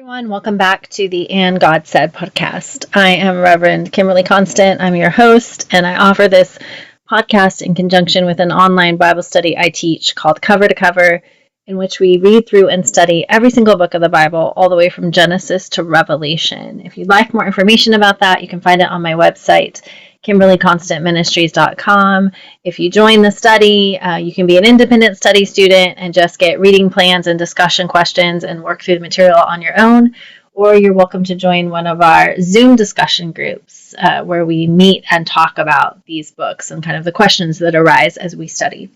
Everyone. Welcome back to the And God Said podcast. I am Reverend Kimberly Constant. I'm your host, and I offer this podcast in conjunction with an online Bible study I teach called Cover to Cover, in which we read through and study every single book of the Bible, all the way from Genesis to Revelation. If you'd like more information about that, you can find it on my website, KimberlyConstantMinistries.com. If you join the study, you can be an independent study student and just get reading plans and discussion questions and work through the material on your own. Or you're welcome to join one of our Zoom discussion groups where we meet and talk about these books and kind of the questions that arise as we study.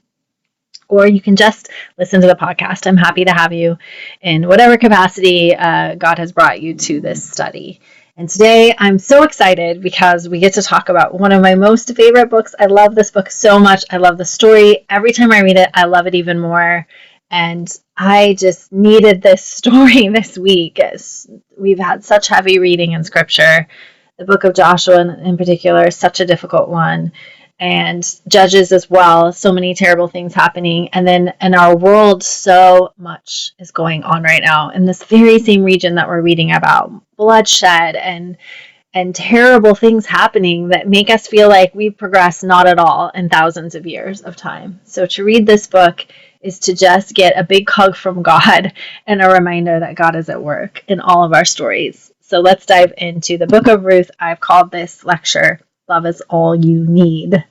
Or you can just listen to the podcast. I'm happy to have you in whatever capacity God has brought you to this study. And today I'm so excited because we get to talk about one of my most favorite books. I love this book so much. I love the story. Every time I read it, I love it even more. And I just needed this story this week. We've had such heavy reading in Scripture. The book of Joshua in particular is such a difficult one. And Judges as well, so many terrible things happening. And then in our world, so much is going on right now in this very same region that we're reading about. Bloodshed and terrible things happening that make us feel like we've progressed not at all in thousands of years of time. So to read this book is to just get a big hug from God and a reminder that God is at work in all of our stories. So let's dive into the book of Ruth. I've called this lecture, Love is All You Need.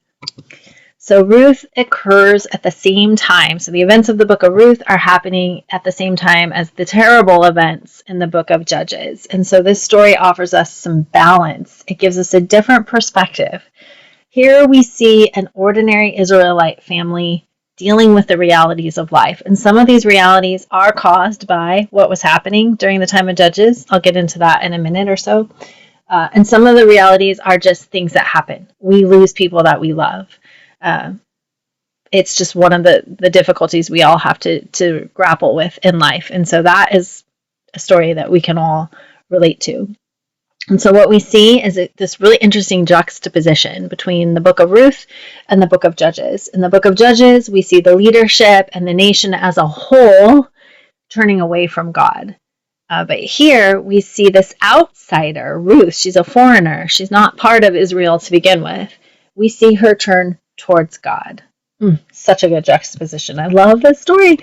So Ruth occurs at the same time. So the events of the book of Ruth are happening at the same time as the terrible events in the book of Judges. And so this story offers us some balance. It gives us a different perspective. Here we see an ordinary Israelite family dealing with the realities of life. And some of these realities are caused by what was happening during the time of Judges. I'll get into that in a minute or so. And some of the realities are just things that happen. We lose people that we love. It's just one of the difficulties we all have to grapple with in life. And so that is a story that we can all relate to. And so what we see is this really interesting juxtaposition between the book of Ruth and the book of Judges. In the book of Judges, we see the leadership and the nation as a whole turning away from God. But here we see this outsider, Ruth. She's a foreigner. She's not part of Israel to begin with. We see her turn towards God. Such a good juxtaposition. I love this story.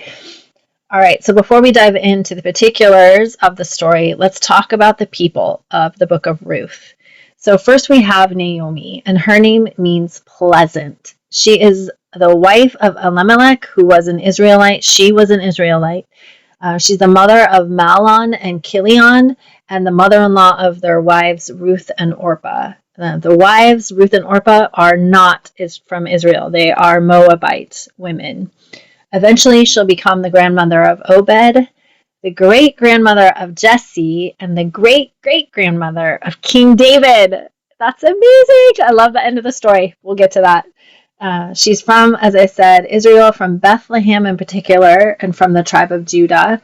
All right, so before we dive into the particulars of the story, let's talk about the people of the book of Ruth. So first we have Naomi, and her name means pleasant. She is the wife of Elimelech, who was an Israelite. She was an Israelite. She's the mother of Mahlon and Chilion, and the mother-in-law of their wives, Ruth and Orpah. The wives, Ruth and Orpah, are not from Israel. They are Moabite women. Eventually, she'll become the grandmother of Obed, the great-grandmother of Jesse, and the great-great-grandmother of King David. That's amazing! I love the end of the story. We'll get to that. She's from, as I said, Israel, from Bethlehem in particular, and from the tribe of Judah.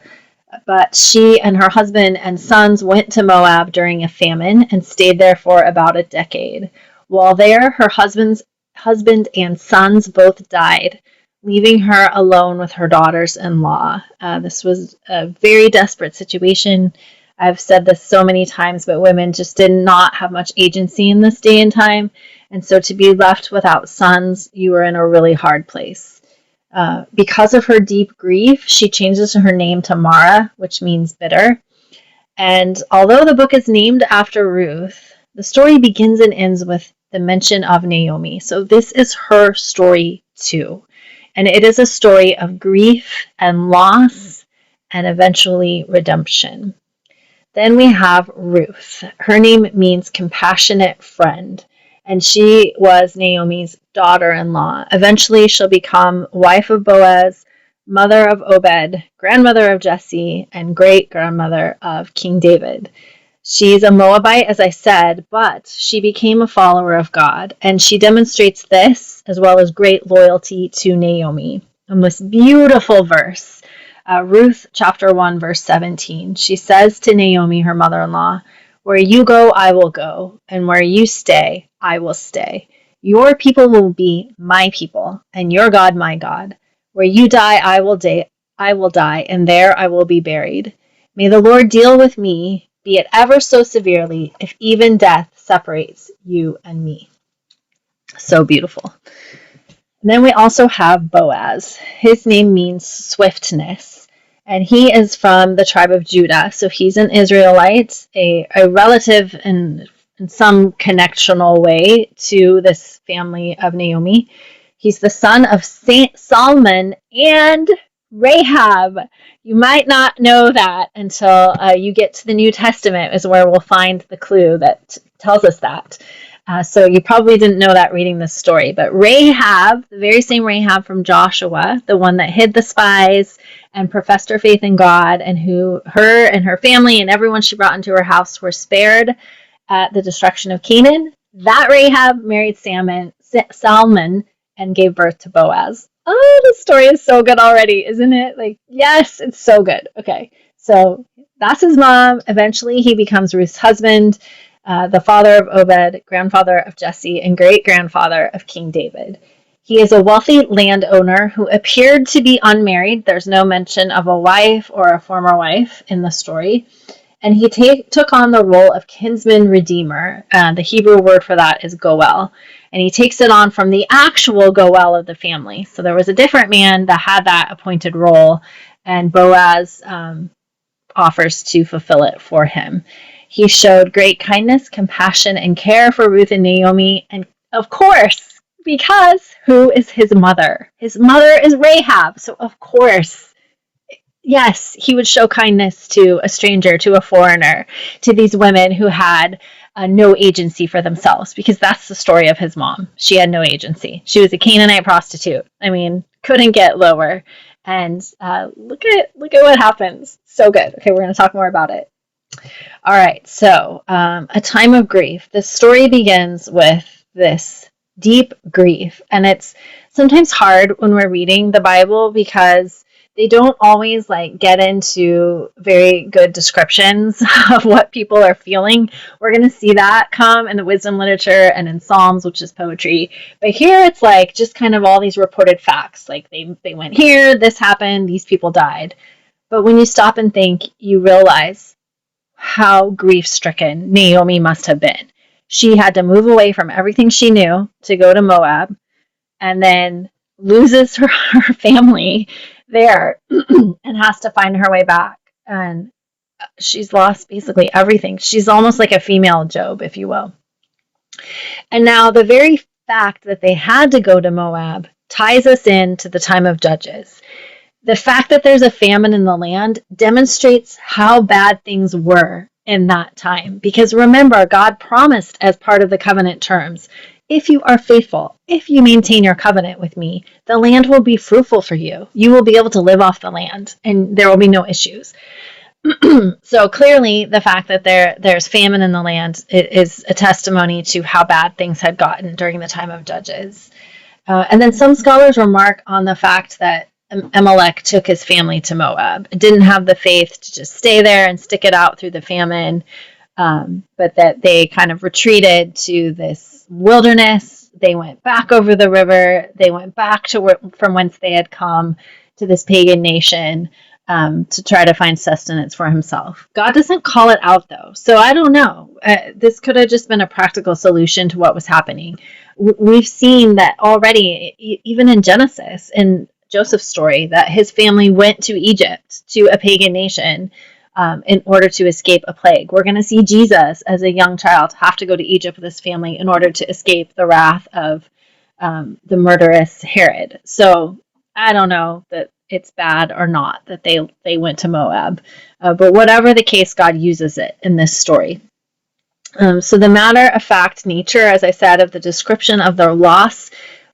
But she and her husband and sons went to Moab during a famine and stayed there for about a decade. While there, her husband and sons both died, leaving her alone with her daughters-in-law. This was a very desperate situation. I've said this so many times, but women just did not have much agency in this day and time. And so to be left without sons, you were in a really hard place. Because of her deep grief, she changes her name to Mara, which means bitter. And although the book is named after Ruth, the story begins and ends with the mention of Naomi. So this is her story too. And it is a story of grief and loss and eventually redemption. Then we have Ruth. Her name means compassionate friend. And she was Naomi's daughter-in-law. Eventually, she'll become wife of Boaz, mother of Obed, grandmother of Jesse, and great-grandmother of King David. She's a Moabite, as I said, but she became a follower of God, and she demonstrates this as well as great loyalty to Naomi. In this beautiful verse, Ruth chapter 1, verse 17, she says to Naomi, her mother-in-law, "Where you go, I will go, and where you stay, I will stay. Your people will be my people, and your God my God. Where you die, I will die, and there I will be buried. May the Lord deal with me, be it ever so severely, if even death separates you and me. So beautiful. And then we also have Boaz. His name means swiftness, and he is from the tribe of Judah. So he's an Israelite, a relative in some connectional way to this family of Naomi. He's the son of Saint Salmon and Rahab. You might not know that until you get to the New Testament, is where we'll find the clue that tells us that. So you probably didn't know that reading this story. But Rahab, the very same Rahab from Joshua, the one that hid the spies and professed her faith in God, and who her and her family and everyone she brought into her house were spared at the destruction of Canaan, that Rahab married Salmon and gave birth to Boaz. Oh, the story is so good already, isn't it? Like, yes, it's so good. Okay, so that's his mom. Eventually, he becomes Ruth's husband, the father of Obed, grandfather of Jesse, and great-grandfather of King David. He is a wealthy landowner who appeared to be unmarried. There's no mention of a wife or a former wife in the story. And he took on the role of kinsman redeemer. The Hebrew word for that is goel. And he takes it on from the actual goel of the family. So there was a different man that had that appointed role, and Boaz offers to fulfill it for him. He showed great kindness, compassion, and care for Ruth and Naomi. And of course, because who is his mother? His mother is Rahab. So of course, yes, he would show kindness to a stranger, to a foreigner, to these women who had no agency for themselves, because that's the story of his mom. She had no agency. She was a Canaanite prostitute. I mean, couldn't get lower. And look at what happens. So good. Okay, we're going to talk more about it. All right, so a time of grief. This story begins with this deep grief, and it's sometimes hard when we're reading the Bible because they don't always get into very good descriptions of what people are feeling. We're going to see that come in the wisdom literature and in Psalms, which is poetry. But here it's just kind of all these reported facts. They went here, this happened, these people died. But when you stop and think, you realize how grief-stricken Naomi must have been. She had to move away from everything she knew to go to Moab, and then loses her family there and has to find her way back. And she's lost basically everything. She's almost like a female Job, if you will. And now the very fact that they had to go to Moab ties us into the time of Judges. The fact that there's a famine in the land demonstrates how bad things were in that time. Because remember, God promised as part of the covenant terms, if you are faithful, if you maintain your covenant with me, the land will be fruitful for you. You will be able to live off the land and there will be no issues. So clearly the fact that there's famine in the land is a testimony to how bad things had gotten during the time of Judges. And then some scholars remark on the fact that Amalek took his family to Moab. It didn't have the faith to just stay there and stick it out through the famine, but that they kind of retreated to this wilderness. They went back over the river. They went back to from whence they had come, to this pagan nation, to try to find sustenance for himself. God doesn't call it out, though. So I don't know. This could have just been a practical solution to what was happening. We've seen that already, even in Genesis, in Joseph's story, that his family went to Egypt, to a pagan nation, in order to escape a plague. We're going to see Jesus as a young child have to go to Egypt with his family in order to escape the wrath of the murderous Herod. So I don't know that it's bad or not that they went to Moab. But whatever the case, God uses it in this story. So the matter-of-fact nature, as I said, of the description of their loss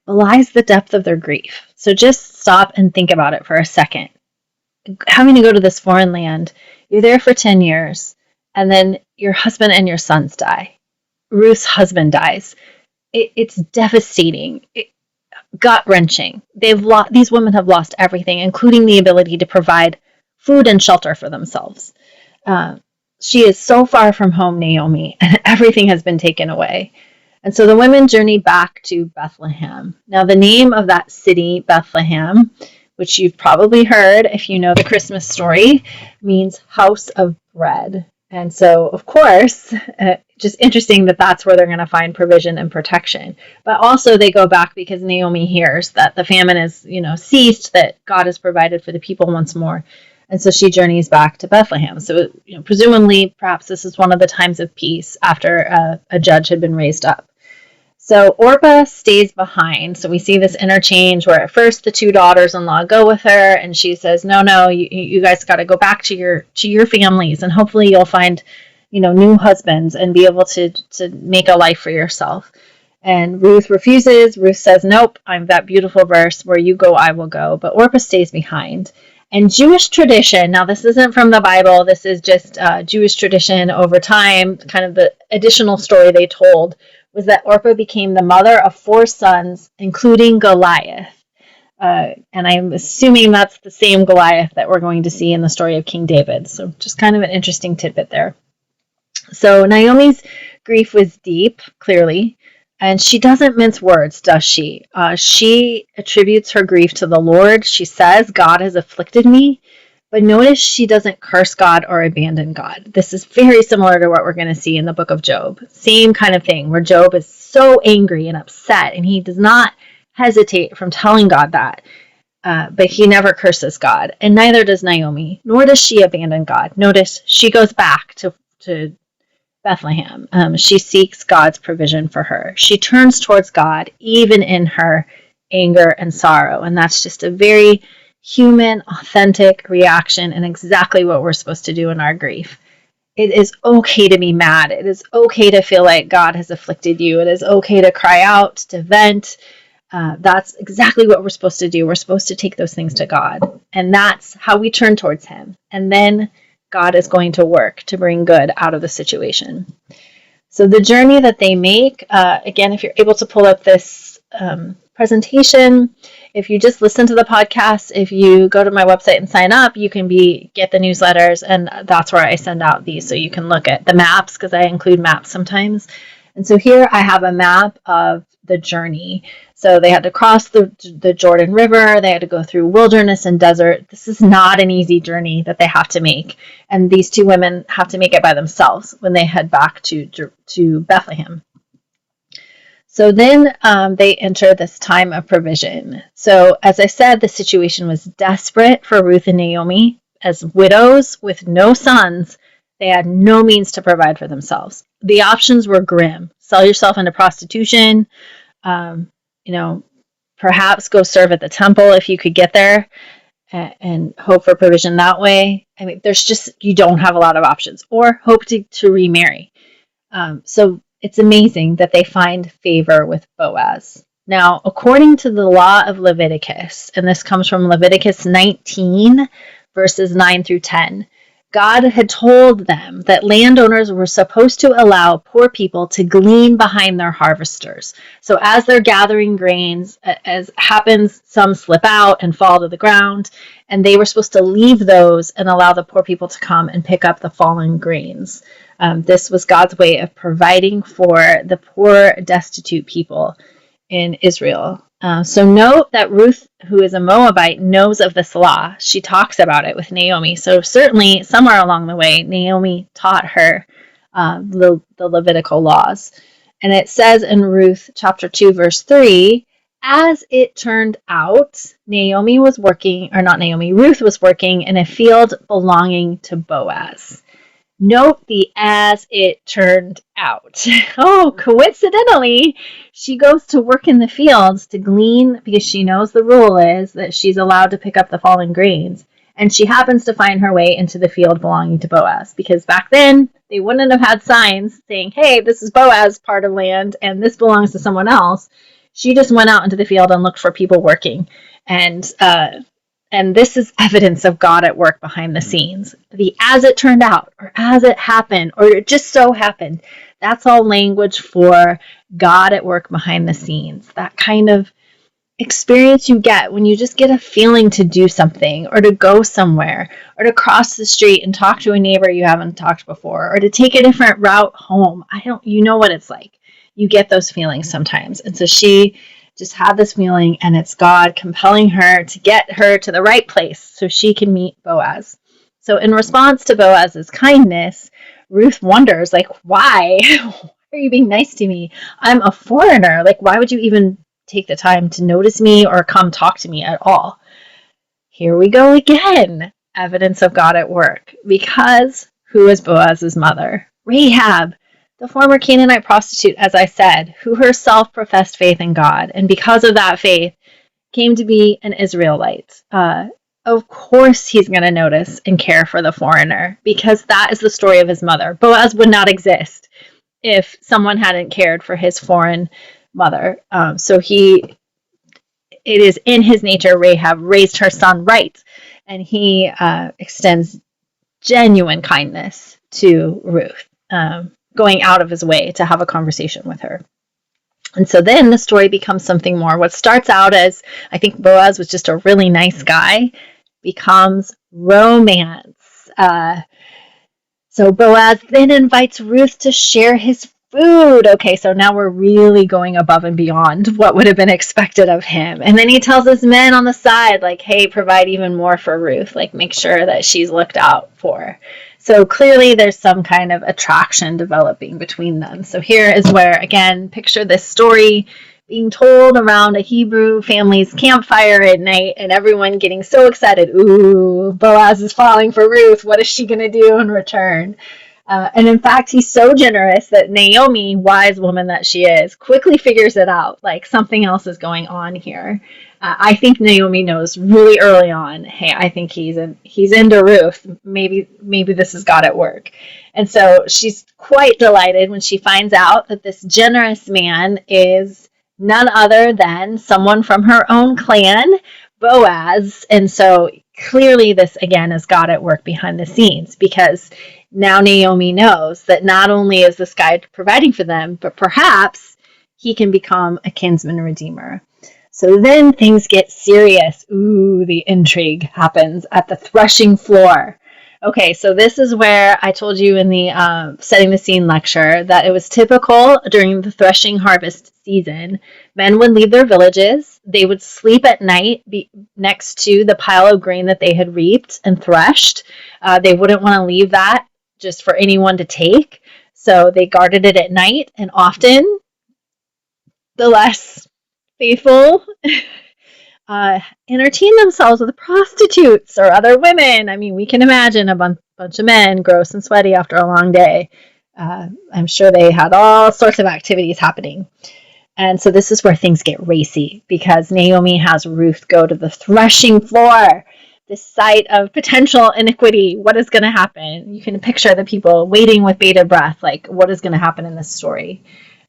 belies the depth of their grief. So just stop and think about it for a second. Having to go to this foreign land, you're there for 10 years, and then your husband and your sons die. Ruth's husband dies. It's devastating. Gut-wrenching. These women have lost everything, including the ability to provide food and shelter for themselves. She is so far from home, Naomi, and everything has been taken away. And so the women journey back to Bethlehem. Now, the name of that city, Bethlehem, which you've probably heard if you know the Christmas story, means house of bread. And so, of course, just interesting that that's where they're going to find provision and protection. But also they go back because Naomi hears that the famine is, ceased, that God has provided for the people once more. And so she journeys back to Bethlehem. So, presumably, perhaps this is one of the times of peace after a judge had been raised up. So Orpah stays behind. So we see this interchange where at first the two daughters-in-law go with her, and she says, "No, you guys got to go back to your families, and hopefully you'll find, new husbands and be able to make a life for yourself." And Ruth refuses. Ruth says, "Nope, I'm that beautiful verse, where you go, I will go." But Orpah stays behind. And Jewish tradition, now this isn't from the Bible, this is just Jewish tradition over time, kind of the additional story they told, was that Orpah became the mother of 4 sons, including Goliath. And I'm assuming that's the same Goliath that we're going to see in the story of King David. So just kind of an interesting tidbit there. So Naomi's grief was deep, clearly, and she doesn't mince words, does she? She attributes her grief to the Lord. She says, "God has afflicted me." But notice she doesn't curse God or abandon God. This is very similar to what we're going to see in the book of Job. Same kind of thing, where Job is so angry and upset, and he does not hesitate from telling God that. But he never curses God, and neither does Naomi, nor does she abandon God. Notice she goes back to Bethlehem. She seeks God's provision for her. She turns towards God, even in her anger and sorrow. And that's just a very human, authentic reaction, and exactly what we're supposed to do in our grief. It is okay to be mad. It is okay to feel like God has afflicted you. It is okay to cry out, to vent. That's exactly what we're supposed to do. We're supposed to take those things to God. And that's how we turn towards Him. And then God is going to work to bring good out of the situation. So the journey that they make, again, if you're able to pull up this presentation, if you just listen to the podcast, if you go to my website and sign up, you can get the newsletters, and that's where I send out these, so you can look at the maps, because I include maps sometimes. And so here I have a map of the journey. So they had to cross the Jordan River. They had to go through wilderness and desert. This is not an easy journey that they have to make. And these 2 women have to make it by themselves when they head back to Bethlehem. So then they enter this time of provision. So as I said, the situation was desperate for Ruth and Naomi. As widows with no sons, they had no means to provide for themselves. The options were grim. Sell yourself into prostitution, perhaps go serve at the temple if you could get there, and hope for provision that way. I mean, you don't have a lot of options, or hope to remarry. So it's amazing that they find favor with Boaz. Now, according to the law of Leviticus, and this comes from Leviticus 19, verses 9 through 10, God had told them that landowners were supposed to allow poor people to glean behind their harvesters. So as they're gathering grains, as happens, some slip out and fall to the ground, and they were supposed to leave those and allow the poor people to come and pick up the fallen grains. This was God's way of providing for the poor, destitute people in Israel. So note that Ruth, who is a Moabite, knows of this law. She talks about it with Naomi. So certainly somewhere along the way, Naomi taught her the Levitical laws. And it says in Ruth chapter 2, verse 3, as it turned out, Ruth was working in a field belonging to Boaz. Note the "as it turned out." Oh, coincidentally, she goes to work in the fields to glean because she knows the rule is that she's allowed to pick up the fallen grains. And she happens to find her way into the field belonging to Boaz, because back then they wouldn't have had signs saying, "Hey, this is Boaz's part of land and this belongs to someone else." She just went out into the field and looked for people working. And this is evidence of God at work behind the scenes. The "as it turned out," or "as it happened," or "it just so happened," that's all language for God at work behind the scenes. That kind of experience you get when you just get a feeling to do something, or to go somewhere, or to cross the street and talk to a neighbor you haven't talked before, or to take a different route home. You know what it's like. You get those feelings sometimes. And so she just had this feeling, and it's God compelling her to get her to the right place so she can meet Boaz. So in response to Boaz's kindness, Ruth wonders, like, why? Why are you being nice to me? I'm a foreigner. Like, why would you even take the time to notice me or come talk to me at all? Here we go again. Evidence of God at work. Because who is Boaz's mother? Rahab, the former Canaanite prostitute, as I said, who herself professed faith in God, and because of that faith, came to be an Israelite. Of course he's going to notice and care for the foreigner, because that is the story of his mother. Boaz would not exist if someone hadn't cared for his foreign mother. It is in his nature. Rahab raised her son right, and he extends genuine kindness to Ruth, going out of his way to have a conversation with her. And so then the story becomes something more. What starts out as, I think Boaz was just a really nice guy, becomes romance. So Boaz then invites Ruth to share his food. Okay, so now we're really going above and beyond what would have been expected of him. And then he tells his men on the side, like, hey, provide even more for Ruth. Like, make sure that she's looked out for. So clearly there's some kind of attraction developing between them. So here is where, again, picture this story being told around a Hebrew family's campfire at night, and everyone getting so excited. Ooh, Boaz is falling for Ruth. What is she going to do in return? And in fact, he's so generous that Naomi, wise woman that she is, quickly figures it out, like something else is going on here. I think Naomi knows really early on, hey, I think he's into Ruth. Maybe this is God at work. And so she's quite delighted when she finds out that this generous man is none other than someone from her own clan, Boaz. And so clearly this, again, is God at work behind the scenes, because now Naomi knows that not only is this guy providing for them, but perhaps he can become a kinsman redeemer. So then things get serious. Ooh, the intrigue happens at the threshing floor. Okay, so this is where I told you in the setting the scene lecture that it was typical during the threshing harvest season. Men would leave their villages. They would sleep at night next to the pile of grain that they had reaped and threshed. They wouldn't want to leave that just for anyone to take. So they guarded it at night, and often the less faithful entertain themselves with prostitutes or other women. I mean, we can imagine a bunch of men, gross and sweaty after a long day. I'm sure they had all sorts of activities happening. And so this is where things get racy, because Naomi has Ruth go to the threshing floor, this site of potential iniquity. What is going to happen? You can picture the people waiting with bated breath, like, what is going to happen in this story?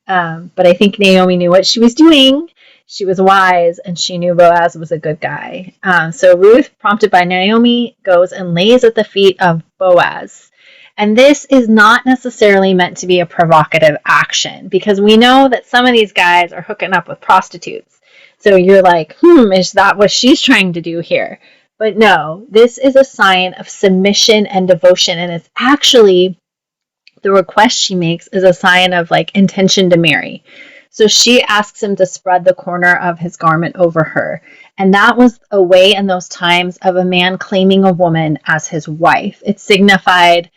But I think Naomi knew what she was doing. She was wise, and she knew Boaz was a good guy. So Ruth, prompted by Naomi, goes and lays at the feet of Boaz. And this is not necessarily meant to be a provocative action, because we know that some of these guys are hooking up with prostitutes. So you're like, is that what she's trying to do here? But no, this is a sign of submission and devotion, and it's actually, the request she makes is a sign of like intention to marry. So she asks him to spread the corner of his garment over her. And that was a way in those times of a man claiming a woman as his wife. It signified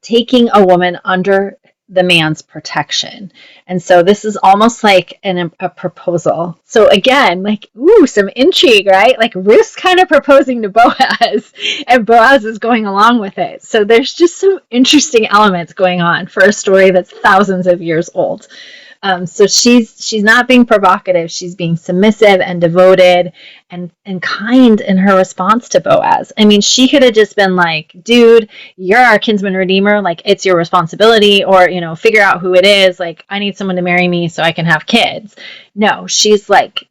taking a woman under the man's protection. And so this is almost like a proposal. So again, like, some intrigue, right? Like Ruth's kind of proposing to Boaz, and Boaz is going along with it. So there's just some interesting elements going on for a story that's thousands of years old. So she's not being provocative. She's being submissive and devoted and kind in her response to Boaz. I mean, she could have just been like, dude, you're our kinsman redeemer. Like, it's your responsibility, or, figure out who it is. Like, I need someone to marry me so I can have kids. No, she's like,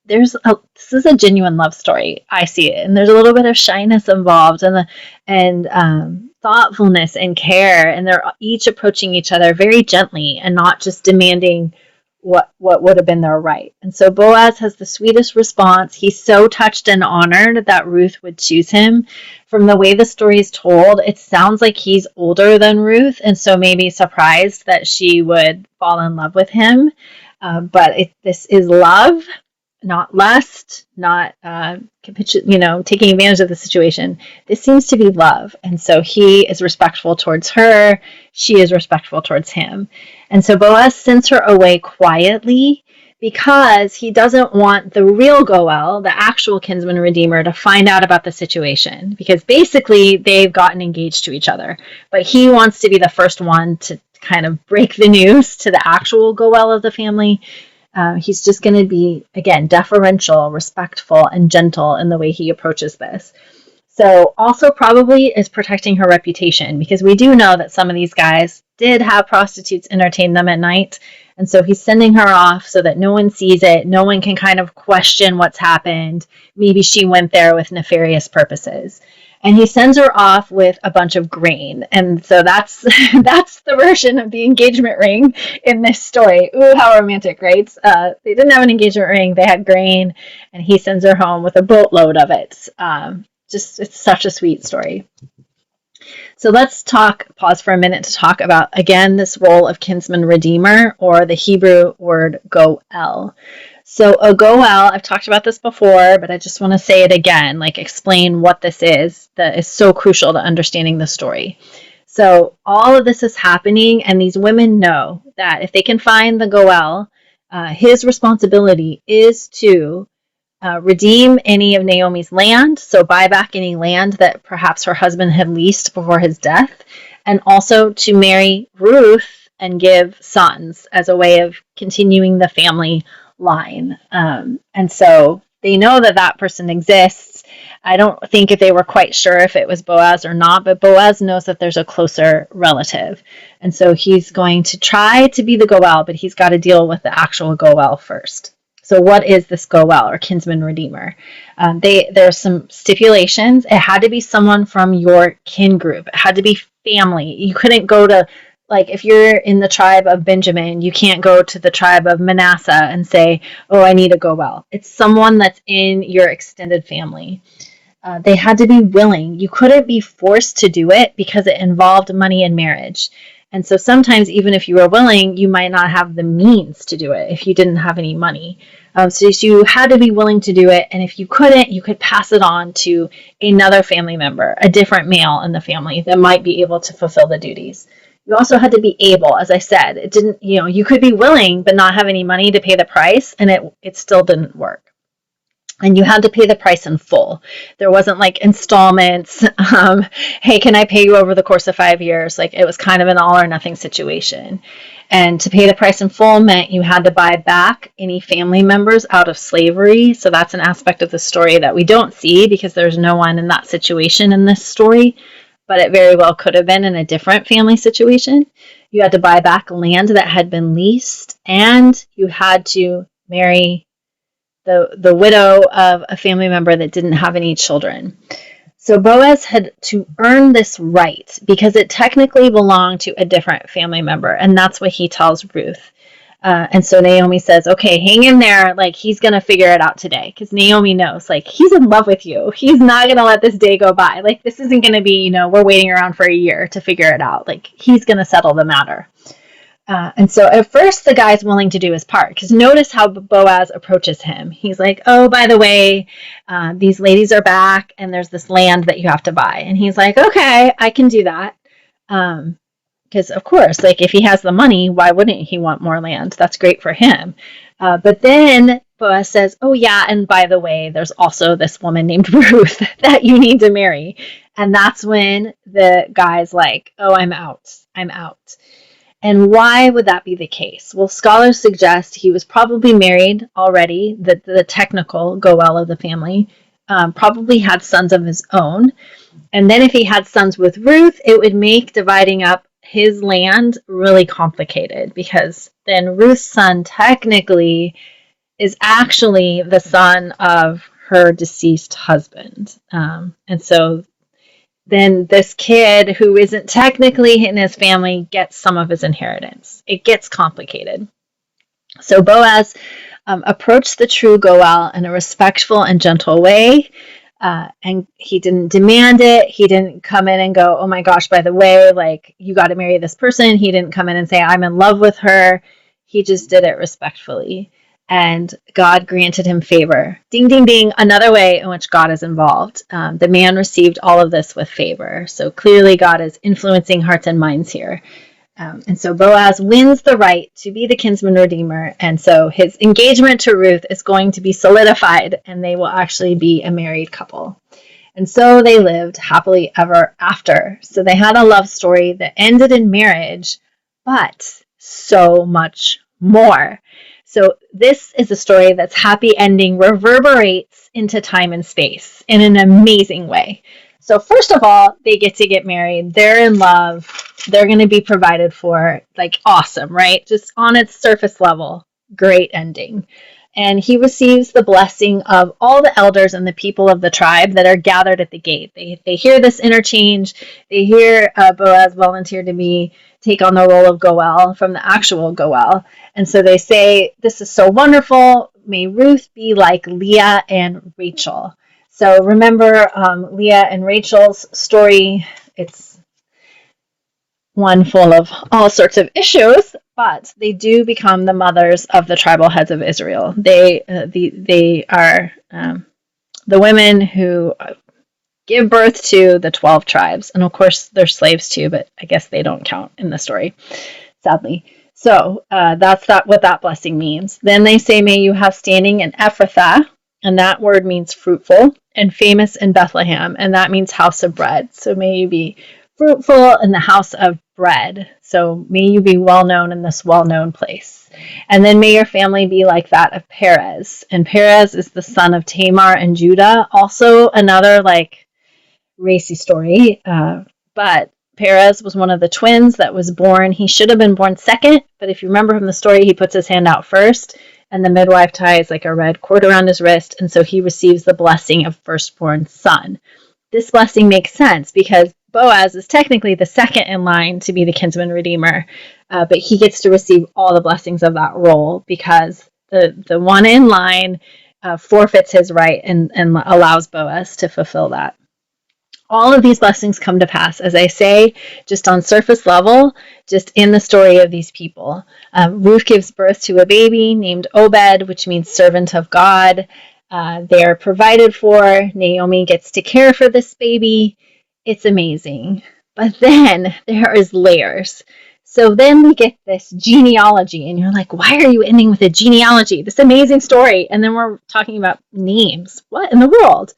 this is a genuine love story. I see it. And there's a little bit of shyness involved, and thoughtfulness and care. And they're each approaching each other very gently and not just demanding what would have been their right. And so Boaz has the sweetest response. He's so touched and honored that Ruth would choose him. From the way the story is told, it sounds like he's older than Ruth, and so maybe surprised that she would fall in love with him. But this is love, not lust, not taking advantage of the situation. This seems to be love, and so he is respectful towards her. She is respectful towards him, and so Boaz sends her away quietly because he doesn't want the real Goel, the actual kinsman redeemer, to find out about the situation, because basically they've gotten engaged to each other, but he wants to be the first one to kind of break the news to the actual Goel of the family. He's just going to be, again, deferential, respectful, and gentle in the way he approaches this. So also probably is protecting her reputation, because we do know that some of these guys did have prostitutes entertain them at night. And so he's sending her off so that no one sees it. No one can kind of question what's happened. Maybe she went there with nefarious purposes. And he sends her off with a bunch of grain. And so that's the version of the engagement ring in this story. Ooh, how romantic, right? They didn't have an engagement ring. They had grain. And he sends her home with a boatload of it. It's such a sweet story. So let's pause for a minute to talk about, again, this role of kinsman redeemer, or the Hebrew word goel. So a goel, I've talked about this before, but I just want to say it again, explain what this is that is so crucial to understanding the story. So all of this is happening, and these women know that if they can find the goel, his responsibility is to redeem any of Naomi's land, so buy back any land that perhaps her husband had leased before his death, and also to marry Ruth and give sons as a way of continuing the family line. And so they know that person exists. I don't think if they were quite sure if it was Boaz or not, but Boaz knows that there's a closer relative. And so he's going to try to be the goel, but he's got to deal with the actual goel first. So what is this goel, or kinsman redeemer? There's some stipulations. It had to be someone from your kin group. It had to be family. You couldn't go to, if you're in the tribe of Benjamin, you can't go to the tribe of Manasseh and say, oh, I need a goel. It's someone that's in your extended family. They had to be willing. You couldn't be forced to do it because it involved money and marriage. And so sometimes, even if you were willing, you might not have the means to do it if you didn't have any money. So you had to be willing to do it. And if you couldn't, you could pass it on to another family member, a different male in the family that might be able to fulfill the duties. You also had to be able, as I said. It didn't, you could be willing but not have any money to pay the price, and it still didn't work. And you had to pay the price in full. There wasn't installments. Hey, can I pay you over the course of 5 years? It was kind of an all or nothing situation. And to pay the price in full meant you had to buy back any family members out of slavery. So that's an aspect of the story that we don't see because there's no one in that situation in this story, but it very well could have been in a different family situation. You had to buy back land that had been leased, and you had to marry the widow of a family member that didn't have any children. So Boaz had to earn this right because it technically belonged to a different family member, and that's what he tells Ruth. And so Naomi says, okay, hang in there, he's going to figure it out today, because Naomi knows, he's in love with you. He's not going to let this day go by. This isn't going to be, we're waiting around for a year to figure it out. He's going to settle the matter. And so at first the guy's willing to do his part, because notice how Boaz approaches him. He's like, oh, by the way, these ladies are back and there's this land that you have to buy. And he's like, okay, I can do that. Because of course, if he has the money, why wouldn't he want more land? That's great for him. But then Boaz says, oh yeah, and by the way, there's also this woman named Ruth that you need to marry. And that's when the guy's like, oh, I'm out. And why would that be the case? Well, scholars suggest he was probably married already, the technical goel of the family, probably had sons of his own. And then if he had sons with Ruth, it would make dividing up his land really complicated, because then Ruth's son technically is actually the son of her deceased husband. And so then this kid who isn't technically in his family gets some of his inheritance. It gets complicated. So Boaz approached the true goel in a respectful and gentle way. And he didn't demand it. He didn't come in and go, oh my gosh, by the way, you got to marry this person. He didn't come in and say, I'm in love with her. He just did it respectfully. And God granted him favor. Ding, ding, ding. Another way in which God is involved. The man received all of this with favor. So clearly God is influencing hearts and minds here. And so Boaz wins the right to be the kinsman redeemer. And so his engagement to Ruth is going to be solidified, and they will actually be a married couple. And so they lived happily ever after. So they had a love story that ended in marriage, but so much more. So this is a story that's happy ending reverberates into time and space in an amazing way. So first of all, they get married. They're in love. They're going to be provided for. Like, awesome, right? Just on its surface level, great ending. And he receives the blessing of all the elders and the people of the tribe that are gathered at the gate. They hear this interchange. They hear Boaz volunteer to take on the role of Goel from the actual Goel. And so they say, this is so wonderful. May Ruth be like Leah and Rachel. So remember Leah and Rachel's story. It's one full of all sorts of issues, but they do become the mothers of the tribal heads of Israel. They are the women who give birth to the 12 tribes. And of course, they're slaves too, but I guess they don't count in the story, sadly. So that's what that blessing means. Then they say, may you have standing in F.3, and that word means fruitful, and famous in Bethlehem, and that means house of bread. So may you be fruitful in the house of bread. So may you be well known in this well-known place. And then may your family be like that of Perez. And Perez is the son of Tamar and Judah. Also another racy story. But Perez was one of the twins that was born. He should have been born second, but if you remember from the story, he puts his hand out first, and the midwife ties like a red cord around his wrist, and so he receives the blessing of firstborn son. This blessing makes sense because Boaz is technically the second in line to be the kinsman redeemer, but he gets to receive all the blessings of that role because the one in line forfeits his right and allows Boaz to fulfill that. All of these blessings come to pass, as I say, just on surface level, just in the story of these people. Ruth gives birth to a baby named Obed, which means servant of God. They are provided for. Naomi gets to care for this baby. It's amazing. But then there is layers. So then we get this genealogy, and you're like, why are you ending with a genealogy? This amazing story. And then we're talking about names. What in the world?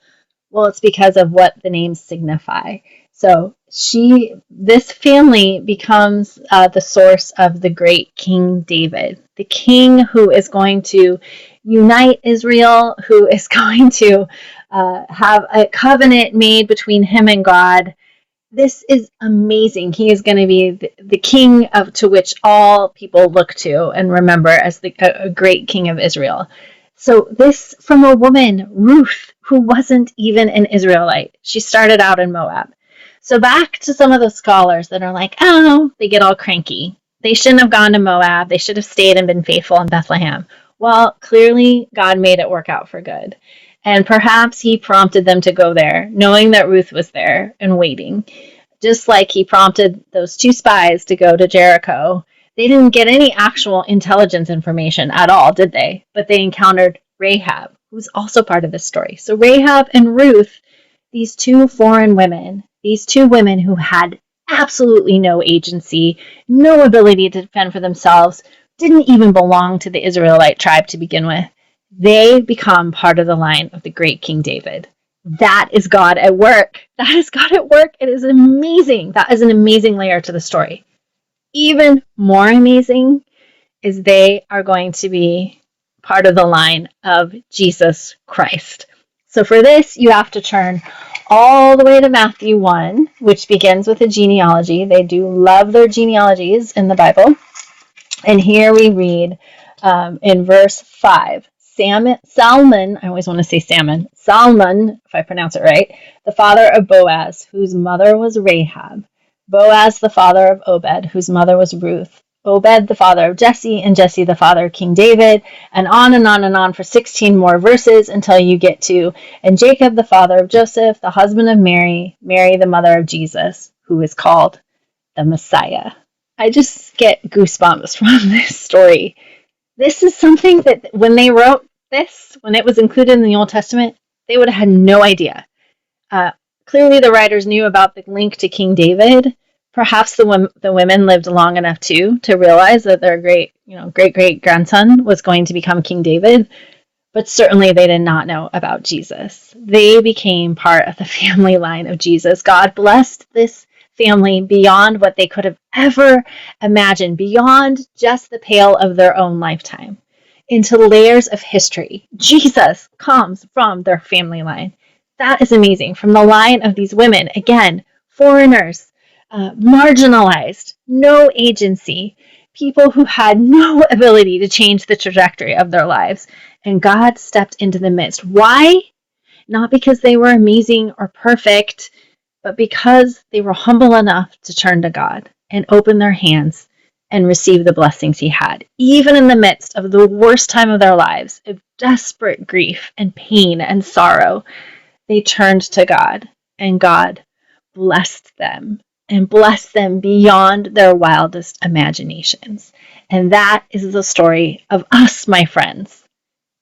Well, it's because of what the names signify. So this family becomes the source of the great King David, the king who is going to unite Israel, who is going to have a covenant made between him and God. This is amazing. He is going to be the king to which all people look to and remember as a great king of Israel. So this from a woman, Ruth, who wasn't even an Israelite. She started out in Moab. So back to some of the scholars that are like, oh, they get all cranky. They shouldn't have gone to Moab. They should have stayed and been faithful in Bethlehem. Well, clearly God made it work out for good. And perhaps he prompted them to go there, knowing that Ruth was there and waiting. Just like he prompted those two spies to go to Jericho. They didn't get any actual intelligence information at all, did they? But they encountered Rahab, who's also part of this story. So Rahab and Ruth, these two foreign women, these two women who had absolutely no agency, no ability to defend for themselves, didn't even belong to the Israelite tribe to begin with, they become part of the line of the great King David. That is God at work. That is God at work. It is amazing. That is an amazing layer to the story. Even more amazing is they are going to be part of the line of Jesus Christ. So for this, you have to turn all the way to Matthew 1, which begins with a genealogy. They do love their genealogies in the Bible. And here we read in verse 5, Salmon, I always want to say Salmon, if I pronounce it right, the father of Boaz, whose mother was Rahab. Boaz, the father of Obed, whose mother was Ruth. Obed, the father of Jesse, and Jesse, the father of King David, and on and on and on for 16 more verses until you get to, and Jacob, the father of Joseph, the husband of Mary, Mary, the mother of Jesus, who is called the Messiah. I just get goosebumps from this story. This is something that when they wrote this, when it was included in the Old Testament, they would have had no idea. Uh, Clearly, the writers knew about the link to King David. Perhaps the women lived long enough too to realize that their great grandson was going to become King David. But certainly they did not know about Jesus. They became part of the family line of Jesus. God blessed this family beyond what they could have ever imagined, beyond just the pale of their own lifetime, into layers of history. Jesus comes from their family line. That is amazing. From the line of these women, again, foreigners, marginalized, no agency, people who had no ability to change the trajectory of their lives. And God stepped into the midst. Why? Not because they were amazing or perfect, but because they were humble enough to turn to God and open their hands and receive the blessings He had. Even in the midst of the worst time of their lives, of desperate grief and pain and sorrow, they turned to God, and God blessed them and blessed them beyond their wildest imaginations. And that is the story of us, my friends.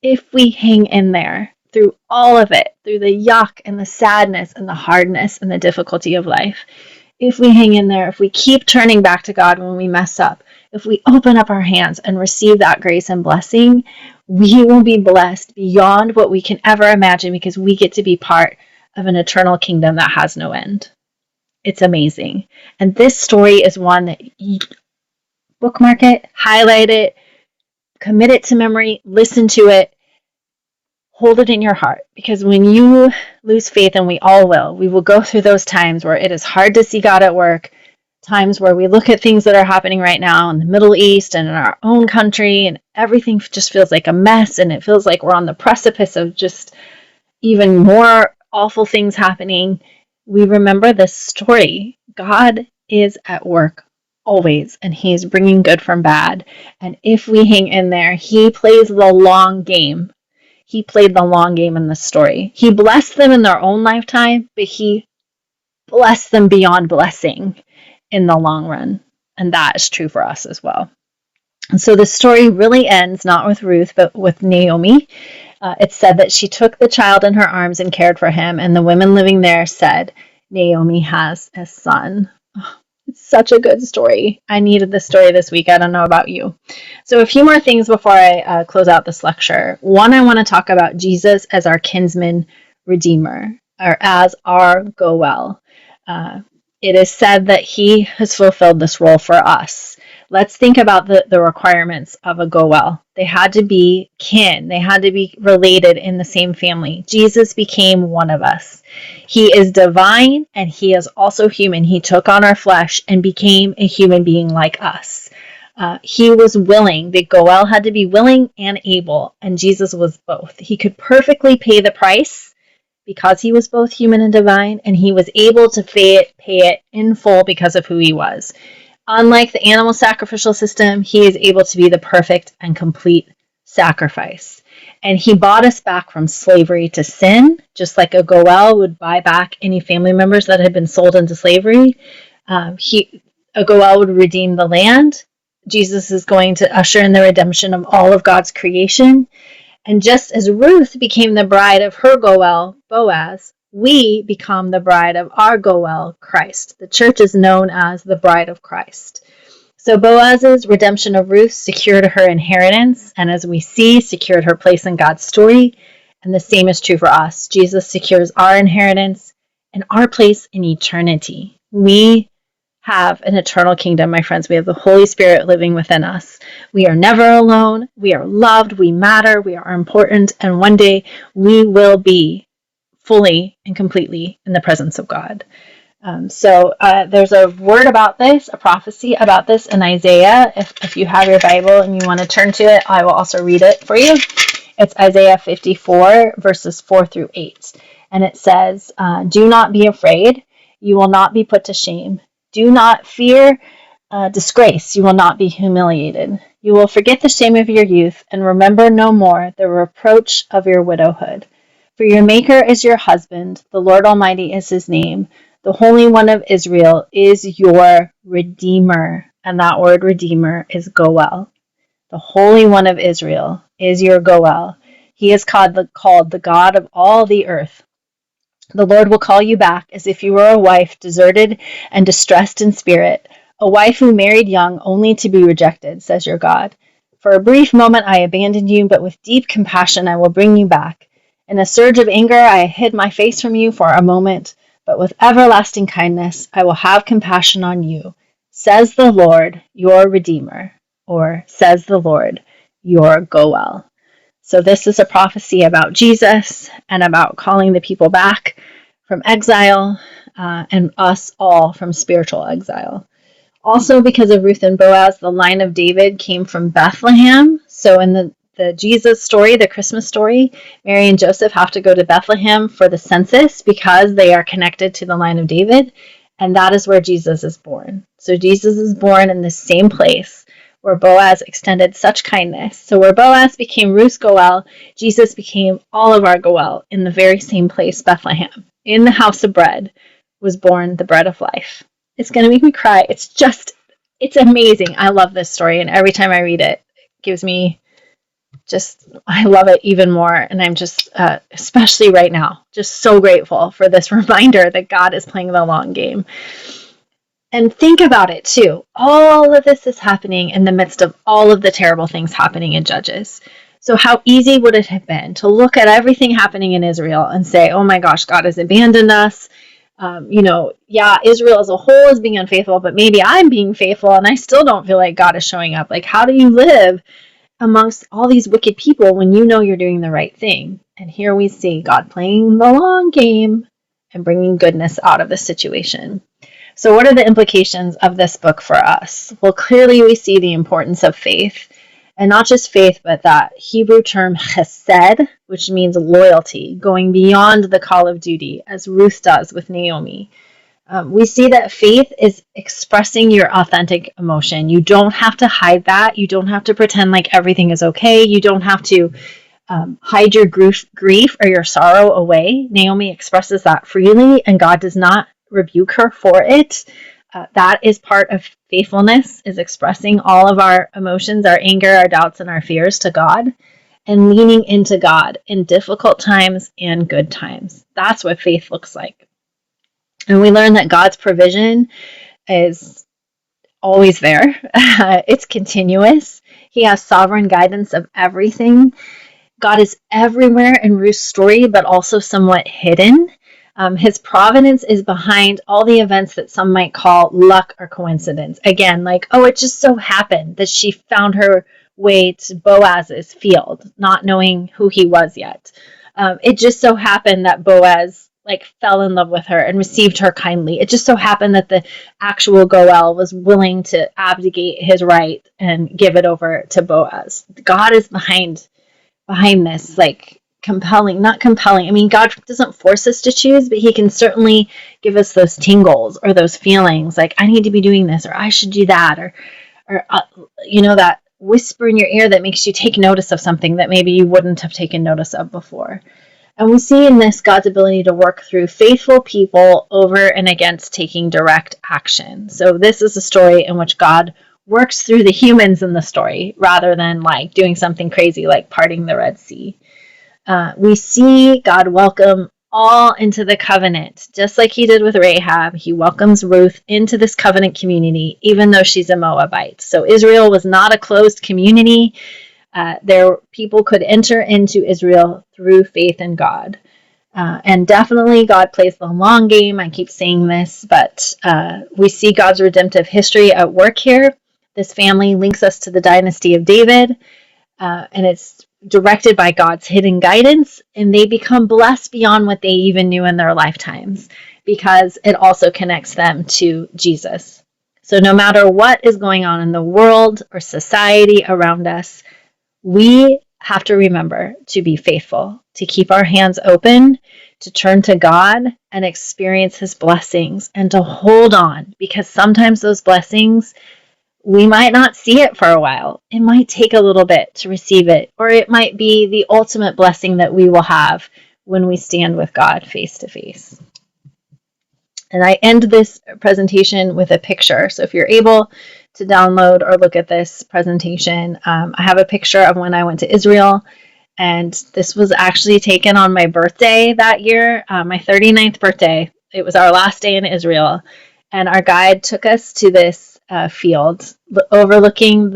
If we hang in there through all of it, through the yuck and the sadness and the hardness and the difficulty of life, if we hang in there, if we keep turning back to God when we mess up, if we open up our hands and receive that grace and blessing, we will be blessed beyond what we can ever imagine because we get to be part of an eternal kingdom that has no end. It's amazing. And this story is one that you bookmark it, highlight it, commit it to memory, listen to it, hold it in your heart. Because when you lose faith, and we all will, we will go through those times where it is hard to see God at work, times where we look at things that are happening right now in the Middle East and in our own country, and everything just feels like a mess, and it feels like we're on the precipice of just even more awful things happening. We remember this story. God is at work always, and He's bringing good from bad. And if we hang in there, He plays the long game. He played the long game in this story. He blessed them in their own lifetime, but He blessed them beyond blessing in the long run. And that is true for us as well. And so the story really ends not with Ruth, but with Naomi. It's said that she took the child in her arms and cared for him, and the women living there said, Naomi has a son. Oh, it's such a good story. I needed this story this week. I don't know about you. So a few more things before I close out this lecture. One, I want to talk about Jesus as our kinsman redeemer, or as our Goel. It is said that He has fulfilled this role for us. Let's think about the requirements of a Goel. They had to be kin. They had to be related in the same family. Jesus became one of us. He is divine and He is also human. He took on our flesh and became a human being like us. He was willing. The Goel had to be willing and able, and Jesus was both. He could perfectly pay the price because He was both human and divine, and He was able to pay it in full because of who He was. Unlike the animal sacrificial system, He is able to be the perfect and complete sacrifice. And He bought us back from slavery to sin, just like a Goel would buy back any family members that had been sold into slavery. A Goel would redeem the land. Jesus is going to usher in the redemption of all of God's creation. And just as Ruth became the bride of her Goel, Boaz, we become the bride of our Goel, Christ. The church is known as the bride of Christ. So Boaz's redemption of Ruth secured her inheritance, and as we see, secured her place in God's story. And the same is true for us. Jesus secures our inheritance and our place in eternity. We have an eternal kingdom, my friends. We have the Holy Spirit living within us. We are never alone. We are loved. We matter. We are important. And one day we will be fully and completely in the presence of God. So there's a word about this, a prophecy about this in Isaiah. If you have your Bible and you want to turn to it, I will also read it for you. It's Isaiah 54, verses 4 through 8. And it says, do not be afraid. You will not be put to shame. Do not fear disgrace. You will not be humiliated. You will forget the shame of your youth and remember no more the reproach of your widowhood. For your Maker is your husband. The Lord Almighty is His name. The Holy One of Israel is your Redeemer. and that word Redeemer is Goel. The Holy One of Israel is your Goel. He is called the God of all the earth. The Lord will call you back as if you were a wife deserted and distressed in spirit, a wife who married young only to be rejected, says your God. For a brief moment I abandoned you, but with deep compassion I will bring you back. In a surge of anger I hid my face from you for a moment, but with everlasting kindness I will have compassion on you, says the Lord, your Redeemer, or says the Lord, your Goel. So this is a prophecy about Jesus and about calling the people back from exile and us all from spiritual exile. Also, because of Ruth and Boaz, the line of David came from Bethlehem. So in the Jesus story, the Christmas story, Mary and Joseph have to go to Bethlehem for the census because they are connected to the line of David. And that is where Jesus is born. So Jesus is born in the same place where Boaz extended such kindness. So where Boaz became Ruth's Goel, Jesus became all of our Goel in the very same place, Bethlehem. In the house of bread was born the bread of life. It's going to make me cry. It's amazing. I love this story, and every time I read it, it gives me I love it even more. And I'm just, especially right now, just so grateful for this reminder that God is playing the long game. And think about it too. All of this is happening in the midst of all of the terrible things happening in Judges. So how easy would it have been to look at everything happening in Israel and say, oh my gosh, God has abandoned us. Israel as a whole is being unfaithful, but maybe I'm being faithful and I still don't feel like God is showing up. Like, how do you live amongst all these wicked people when you know you're doing the right thing? And here we see God playing the long game and bringing goodness out of the situation. So what are the implications of this book for us? Well, clearly we see the importance of faith, and not just faith, but that Hebrew term chesed, which means loyalty, going beyond the call of duty, as Ruth does with Naomi. We see that faith is expressing your authentic emotion. You don't have to hide that. You don't have to pretend like everything is okay. You don't have to hide your grief or your sorrow away. Naomi expresses that freely, and God does not rebuke her for it. That is part of faithfulness, is expressing all of our emotions, our anger, our doubts, and our fears to God, and leaning into God in difficult times and good times. That's what faith looks like. And we learn that God's provision is always there. It's continuous. He has sovereign guidance of everything. God is everywhere in Ruth's story, but also somewhat hidden. His providence is behind all the events that some might call luck or coincidence. Again, like, oh, it just so happened that she found her way to Boaz's field, not knowing who he was yet. It just so happened that Boaz fell in love with her and received her kindly. It just so happened that the actual Goel was willing to abdicate his right and give it over to Boaz. God is behind this, not compelling. I mean, God doesn't force us to choose, but he can certainly give us those tingles or those feelings like, I need to be doing this, or I should do that, or that whisper in your ear that makes you take notice of something that maybe you wouldn't have taken notice of before. And we see in this God's ability to work through faithful people over and against taking direct action. So this is a story in which God works through the humans in the story rather than doing something crazy like parting the Red Sea. We see God welcome all into the covenant, just like he did with Rahab. He welcomes Ruth into this covenant community, even though she's a Moabite. So Israel was not a closed community. People could enter into Israel through faith in God. And definitely God plays the long game. I keep saying this, but we see God's redemptive history at work here. This family links us to the dynasty of David, and it's directed by God's hidden guidance, and they become blessed beyond what they even knew in their lifetimes, because it also connects them to Jesus. So no matter what is going on in the world or society around us, we have to remember to be faithful, to keep our hands open, to turn to God and experience his blessings, and to hold on, because sometimes those blessings, we might not see it for a while. It might take a little bit to receive it, or it might be the ultimate blessing that we will have when we stand with God face to face. And I end this presentation with a picture. So if you're able to download or look at this presentation. I have a picture of when I went to Israel, and this was actually taken on my birthday that year, my 39th birthday. It was our last day in Israel, and our guide took us to this field overlooking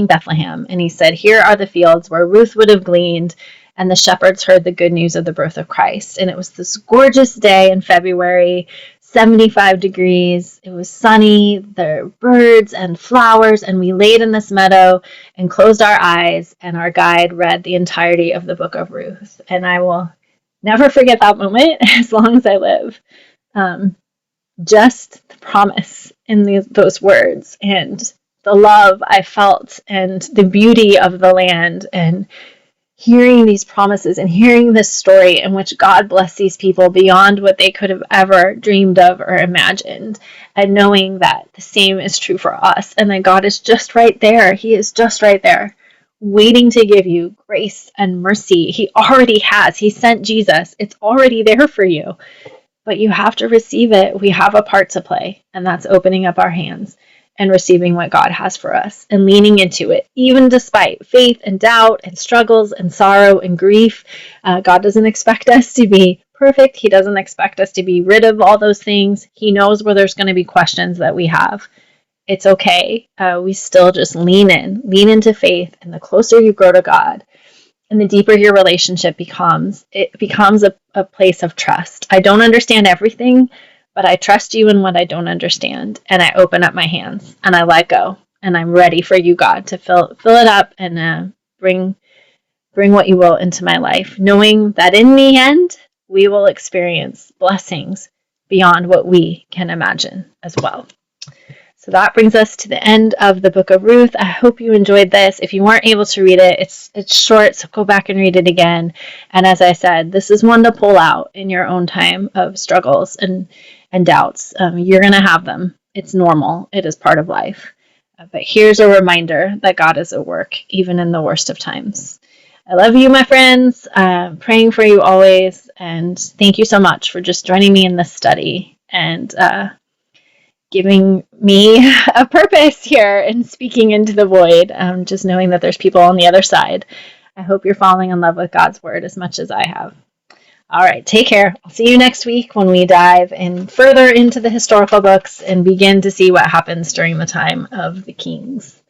Bethlehem, and he said, "Here are the fields where Ruth would have gleaned, and the shepherds heard the good news of the birth of Christ." And it was this gorgeous day in February, 75 degrees. It was sunny. There were birds and flowers, and we laid in this meadow and closed our eyes, and our guide read the entirety of the book of Ruth. And I will never forget that moment as long as I live. Just the promise in those words, and the love I felt, and the beauty of the land, and hearing these promises and hearing this story in which God blessed these people beyond what they could have ever dreamed of or imagined, and knowing that the same is true for us, and that God is just right there. He is just right there, waiting to give you grace and mercy. He already has. He sent Jesus. It's already there for you, but you have to receive it. We have a part to play, and that's opening up our hands and receiving what God has for us and leaning into it, even despite faith and doubt and struggles and sorrow and grief. God doesn't expect us to be perfect. He doesn't expect us to be rid of all those things. He knows where there's going to be questions that we have. It's okay. We still just lean into faith, and the closer you grow to God, and the deeper your relationship becomes, it becomes a place of trust. I don't understand everything, but I trust you in what I don't understand, and I open up my hands, and I let go, and I'm ready for you, God, to fill it up and bring what you will into my life, knowing that in the end, we will experience blessings beyond what we can imagine as well. So that brings us to the end of the book of Ruth. I hope you enjoyed this. If you weren't able to read it, it's short, so go back and read it again. And as I said, this is one to pull out in your own time of struggles and doubts. You're going to have them. It's normal. It is part of life. But here's a reminder that God is at work, even in the worst of times. I love you, my friends. Praying for you always. And thank you so much for just joining me in this study and giving me a purpose here and speaking into the void, just knowing that there's people on the other side. I hope you're falling in love with God's word as much as I have. All right, take care. I'll see you next week when we dive in further into the historical books and begin to see what happens during the time of the kings.